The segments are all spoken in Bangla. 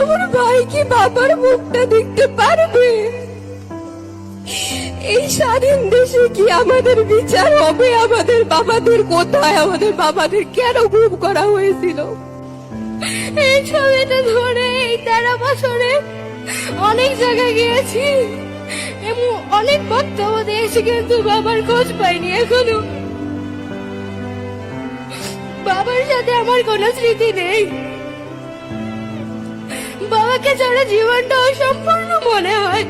আমার ভাই কি বাবার মুখটা দেখতে পারবে? এই স্বাধীন দেশে কি আমাদের বিচার হবে? আমাদের বাবাদের কোথায়? আমাদের বাবাদের কেন গুম করা হয়েছিল? এই ছবিটা ধরে এই 13 বছরে অনেক জায়গায় গিয়েছি এবং অনেক বক্তব্য দিয়েছি, কিন্তু বাবার খোঁজ পাইনি এখনো। বাবার সাথে আমার কোনো স্মৃতি নেই। বাবাকে ছাড়া জীবনটা অসম্পূর্ণ মনে হয়।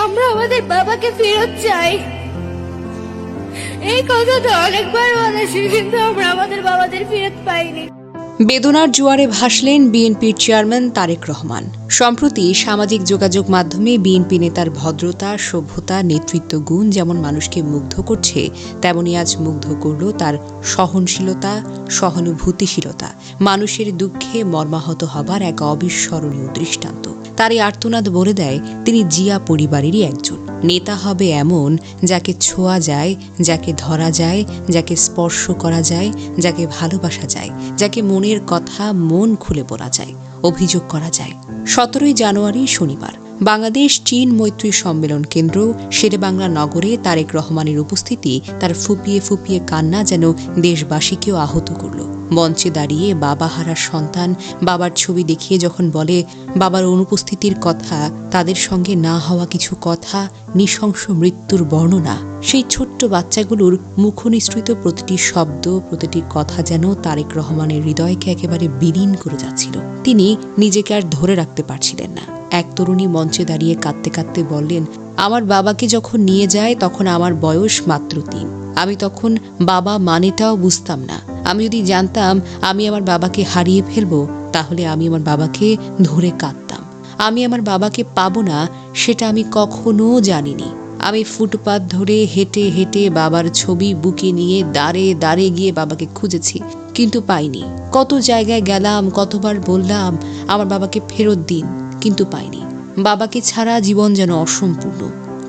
আমরা আমাদের বাবাকে ফেরত চাই। এই কথাটা অনেকবার বলেছি, কিন্তু আমরা আমাদের বাবাদের ফেরত পাইনি। বেদনার জোয়ারে ভাসলেন বিএনপির চেয়ারম্যান তারেক রহমান। সম্প্রতি সামাজিক যোগাযোগ মাধ্যমে বিএনপি নেতার ভদ্রতা, সভ্যতা, নেতৃত্ব গুণ যেমন মানুষকে মুগ্ধ করছে, তেমনি আজ মুগ্ধ করল তার সহনশীলতা, সহানুভূতিশীলতা, মানুষের দুঃখে মর্মাহত হবার এক অবিস্মরণীয় দৃষ্টান্ত। তার এই আর্তনাদ বলে দেয় তিনি জিয়া পরিবারেরই একজন। নেতা হবে এমন যাকে ছোঁয়া যায়, যাকে ধরা যায়, যাকে স্পর্শ করা যায়, যাকে ভালোবাসা যায়, যাকে মনের কথা মন খুলে বলা যায়, অভিযোগ করা যায়। 17 জানুয়ারি শনিবার বাংলাদেশ চীন মৈত্রী সম্মেলন কেন্দ্র শেরেবাংলা নগরে তারেক রহমানের উপস্থিতি তার ফুপিয়ে ফুপিয়ে কান্না যেন দেশবাসীকেও আহত করল। মঞ্চে দাঁড়িয়ে বাবা হারার সন্তান বাবার ছবি দেখিয়ে যখন বলে বাবার অনুপস্থিতির কথা, তাদের সঙ্গে না হওয়া কিছু কথা, নৃশংস মৃত্যুর বর্ণনা, সেই ছোট্ট বাচ্চাগুলোর মুখনিসৃত প্রতিটি শব্দ, প্রতিটি কথা যেন তারেক রহমানের হৃদয়কে একেবারে বিলীন করে যাচ্ছিল। তিনি নিজেকে আর ধরে রাখতে পারছিলেন না। এক তরুণী মঞ্চে দাঁড়িয়ে কাঁদতে কাঁদতে বললেন, আমার বাবাকে যখন নিয়ে যায় তখন আমার বয়স মাত্র 3। আমি তখন বাবা মানেটাও বুঝতাম না। আমি যদি জানতাম আমি আমার বাবাকে হারিয়ে ফেলবো, তাহলে আমি আমার বাবাকে ধরে কাঁদতাম। আমি আমার বাবাকে পাবো না সেটা আমি কখনো জানিনি। আমি ফুটপাত ধরে হেঁটে হেঁটে বাবার ছবি বুকে নিয়ে দাঁড়ে দাঁড়ে গিয়ে বাবাকে খুঁজেছি, কিন্তু পাইনি। কত জায়গায় গেলাম, কতবার বললাম আমার বাবাকে ফেরত দিন, কিন্তু পাইনি। বাবাকে ছাড়া জীবন যেন অসম্পূর্ণ।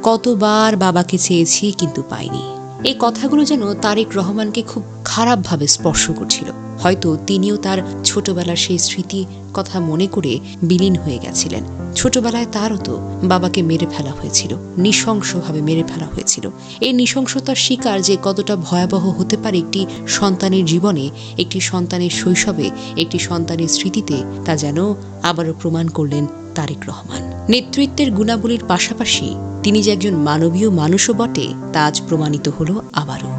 কতবার বাবাকে চেয়েছি, কিন্তু পাইনি। এই কথাগুলো যেন তারেক রহমানকে খুব খারাপভাবে স্পর্শ করছিল। হয়তো তিনিও তার ছোটবেলার সেই স্মৃতি কথা মনে করে বিলীন হয়ে গেছিলেন। ছোটবেলায় তারও তো বাবাকে মেরে ফেলা হয়েছিল, নৃশংসভাবে মেরে ফেলা হয়েছিল। এই নৃশংসতার শিকার যে কতটা ভয়াবহ হতে পারে একটি সন্তানের জীবনে, একটি সন্তানের শৈশবে, একটি সন্তানের স্মৃতিতে, তা যেন আবারও প্রমাণ করলেন তারেক রহমান। নেতৃত্বের গুণাবলীর পাশাপাশি তিনি যে একজন মানবীয় মানুষও বটে, তা আজ প্রমাণিত হলো আবারও।